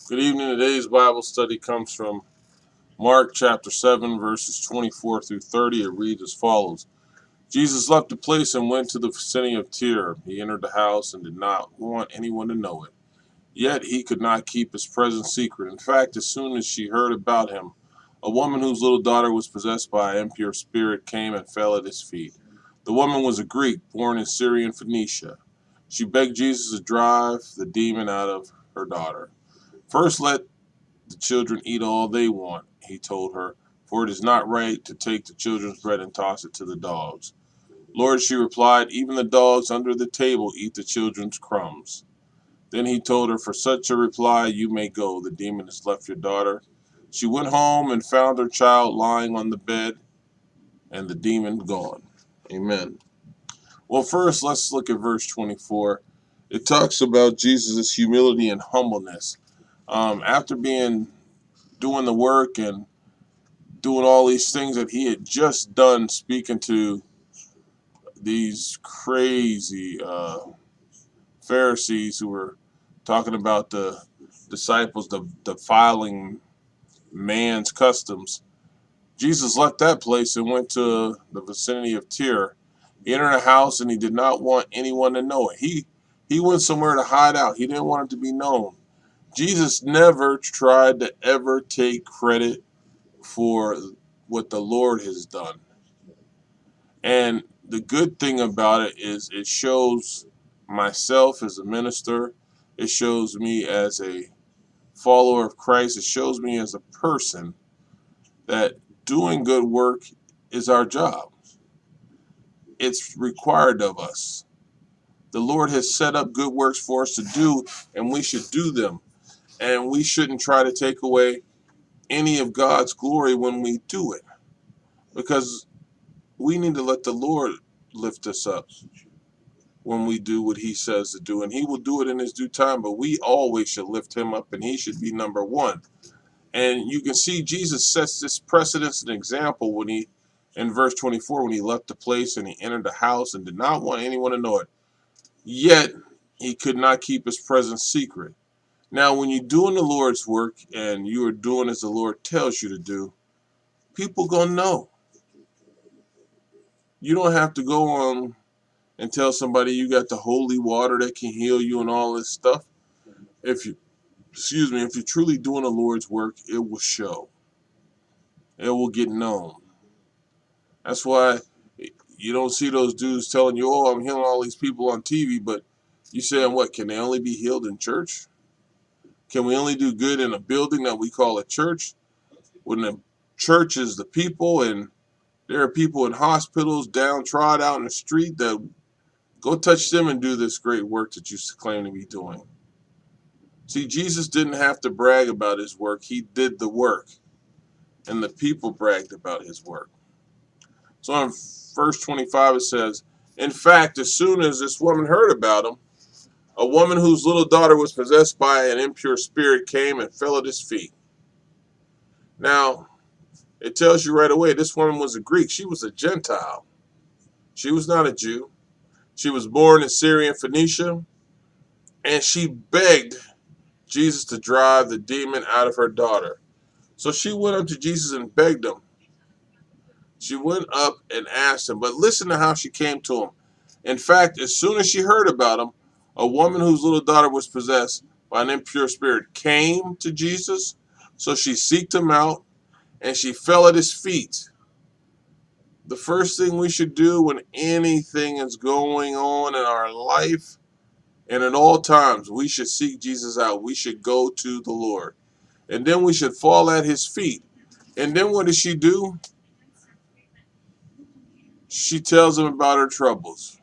Good evening. Today's Bible study comes from Mark chapter 7, verses 24 through 30. It reads as follows. Jesus left the place and went to the vicinity of Tyre. He entered the house and did not want anyone to know it. Yet he could not keep his presence secret. In fact, as soon as she heard about him, a woman whose little daughter was possessed by an impure spirit came and fell at his feet. The woman was a Greek, born in Syrian Phoenicia. She begged Jesus to drive the demon out of her daughter. First, let the children eat all they want, he told her, for it is not right to take the children's bread and toss it to the dogs. Lord, she replied, even the dogs under the table eat the children's crumbs. Then he told her, for such a reply you may go. The demon has left your daughter. She went home and found her child lying on the bed and the demon gone. Amen. Well, first, let's look at verse 24. It talks about Jesus' humility and humbleness. After doing the work and doing all these things that he had just done, speaking to these crazy Pharisees who were talking about the disciples defiling man's customs. Jesus left that place and went to the vicinity of Tyre. He entered a house and he did not want anyone to know it. He went somewhere to hide out. He didn't want it to be known. Jesus never tried to ever take credit for what the Lord has done. And the good thing about it is it shows myself as a minister, it shows me as a follower of Christ, it shows me as a person that doing good work is our job. It's required of us. The Lord has set up good works for us to do, and we should do them. And we shouldn't try to take away any of God's glory when we do it, because we need to let the Lord lift us up when we do what he says to do, and he will do it in his due time, but we always should lift him up, and he should be number one. And you can see Jesus sets this precedence and example when he, in verse 24, when he left the place and he entered the house and did not want anyone to know it. Yet he could not keep his presence secret. Now, when you're doing the Lord's work and you are doing as the Lord tells you to do, people gonna know. You don't have to go on and tell somebody you got the holy water that can heal you and all this stuff. If you, if you're truly doing the Lord's work, it will show. It will get known. That's why you don't see those dudes telling you, "Oh, I'm healing all these people on TV," but you saying, "What? Can they only be healed in church? Can we only do good in a building that we call a church? When the church is the people, and there are people in hospitals, downtrodden out in the street that go touch them and do this great work that you claim to be doing." See, Jesus didn't have to brag about his work. He did the work, and the people bragged about his work. So in verse 25 it says, in fact, as soon as this woman heard about him, a woman whose little daughter was possessed by an impure spirit came and fell at his feet. Now, it tells you right away this woman was a Greek. She was a Gentile. She was not a Jew. She was born in Syrian Phoenicia, and she begged Jesus to drive the demon out of her daughter. So she went up to Jesus and begged him. She went up and asked him, but listen to how she came to him. In fact, as soon as she heard about him, a woman whose little daughter was possessed by an impure spirit came to Jesus. So she seeked him out and she fell at his feet. The first thing we should do when anything is going on in our life and at all times, we should seek Jesus out. We should go to the Lord. And then we should fall at his feet. And then what does she do? She tells him about her troubles.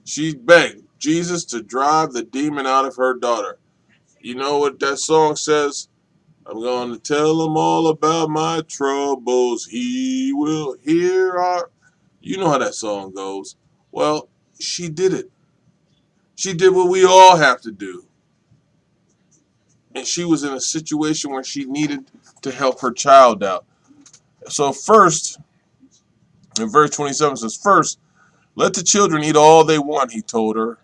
She begged Jesus to drive the demon out of her daughter. You know what that song says? I'm going to tell him all about my troubles. He will hear our... You know how that song goes. Well, she did it. She did what we all have to do. And she was in a situation where she needed to help her child out. So first, in verse 27 says, first, let the children eat all they want, he told her,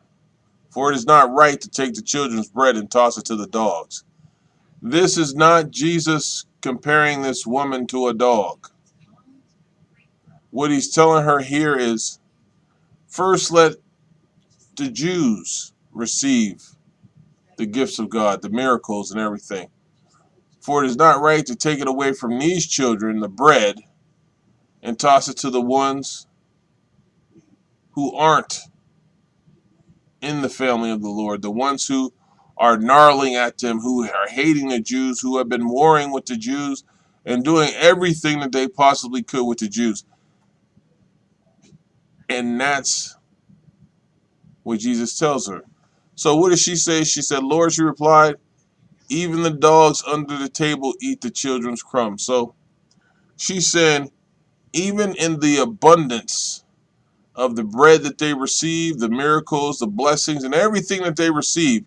for it is not right to take the children's bread and toss it to the dogs. This is not Jesus comparing this woman to a dog. What he's telling her here is, first let the Jews receive the gifts of God, the miracles and everything. For it is not right to take it away from these children, the bread, and toss it to the ones who aren't in the family of the Lord, the ones who are gnarling at them, who are hating the Jews, who have been warring with the Jews and doing everything that they possibly could with the Jews. And that's what Jesus tells her. So what did she say? She said, Lord, she replied, even the dogs under the table eat the children's crumbs. So she said, even in the abundance of the bread that they receive, the miracles, the blessings, and everything that they receive,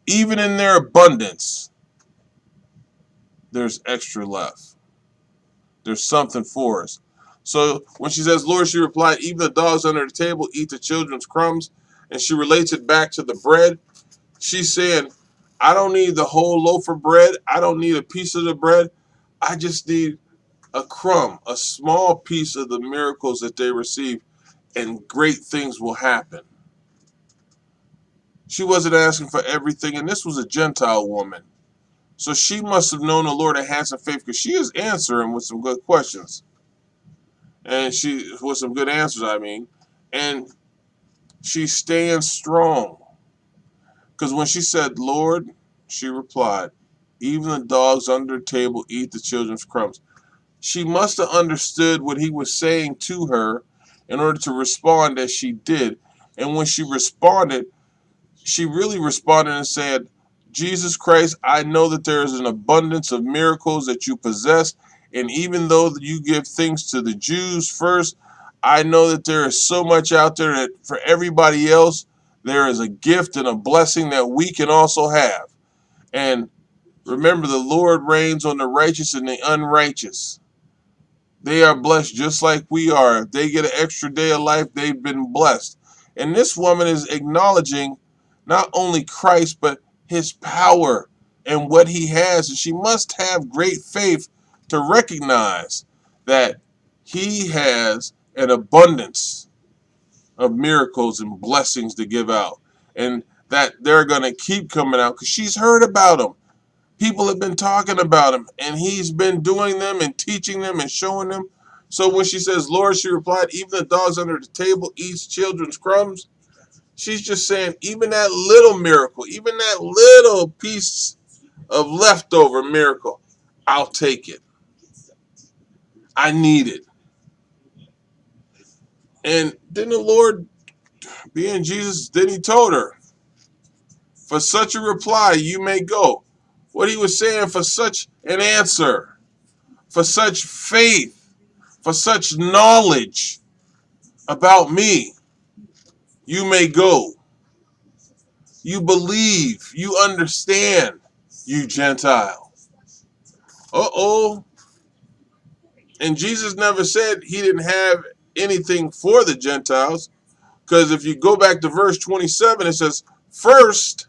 even in their abundance, there's extra left. There's something for us. So when she says, Lord, she replied, even the dogs under the table eat the children's crumbs, and she relates it back to the bread. She's saying, I don't need the whole loaf of bread. I don't need a piece of the bread. I just need a crumb, a small piece of the miracles that they receive, and great things will happen. She wasn't asking for everything, and this was a Gentile woman. So she must have known the Lord and had some faith, because she is answering with some good questions. And she, with some good answers, I mean. And she stands strong. Because when she said, Lord, she replied, even the dogs under the table eat the children's crumbs. She must have understood what he was saying to her in order to respond as she did. And when she responded, she really responded and said, Jesus Christ, I know that there is an abundance of miracles that you possess. And even though you give things to the Jews first, I know that there is so much out there that for everybody else, there is a gift and a blessing that we can also have. And remember, the Lord reigns on the righteous and the unrighteous. They are blessed just like we are. If they get an extra day of life, they've been blessed. And this woman is acknowledging not only Christ, but his power and what he has. And she must have great faith to recognize that he has an abundance of miracles and blessings to give out. And that they're going to keep coming out because she's heard about them. People have been talking about him, and he's been doing them and teaching them and showing them. So when she says, Lord, she replied, even the dogs under the table eats children's crumbs. She's just saying, even that little miracle, even that little piece of leftover miracle, I'll take it. I need it. And then the Lord, being Jesus, then he told her, for such a reply, you may go. What he was saying, for such an answer, for such faith, for such knowledge about me, you may go. You believe, you understand, you Gentile. Uh-oh. And Jesus never said he didn't have anything for the Gentiles, because if you go back to verse 27, it says, first,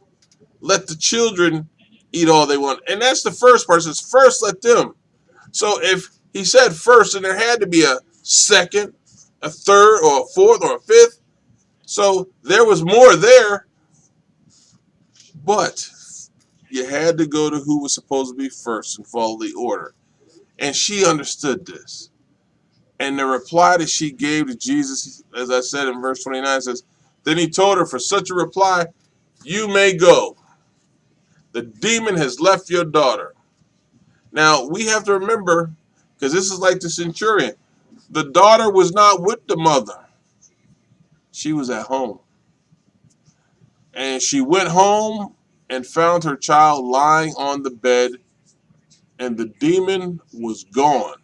let the children eat all they want. And that's the first part. It says, first, let them. So if he said first, and there had to be a second, a third, or a fourth, or a fifth. So there was more there, but you had to go to who was supposed to be first and follow the order. And she understood this. And the reply that she gave to Jesus, as I said in verse 29, says, then he told her, for such a reply, you may go. The demon has left your daughter. Now, we have to remember, because this is like the centurion, the daughter was not with the mother. She was at home. And she went home and found her child lying on the bed, and the demon was gone.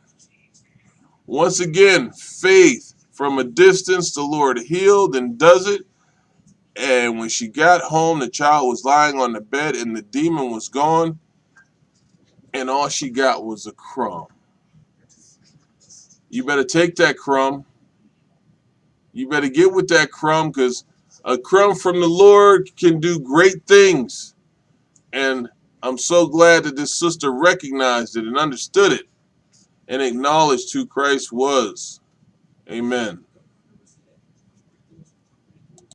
Once again, faith from a distance, the Lord healed and does it. And when she got home, the child was lying on the bed and the demon was gone. And all she got was a crumb. You better take that crumb. You better get with that crumb, because a crumb from the Lord can do great things. And I'm so glad that this sister recognized it and understood it and acknowledged who Christ was. Amen.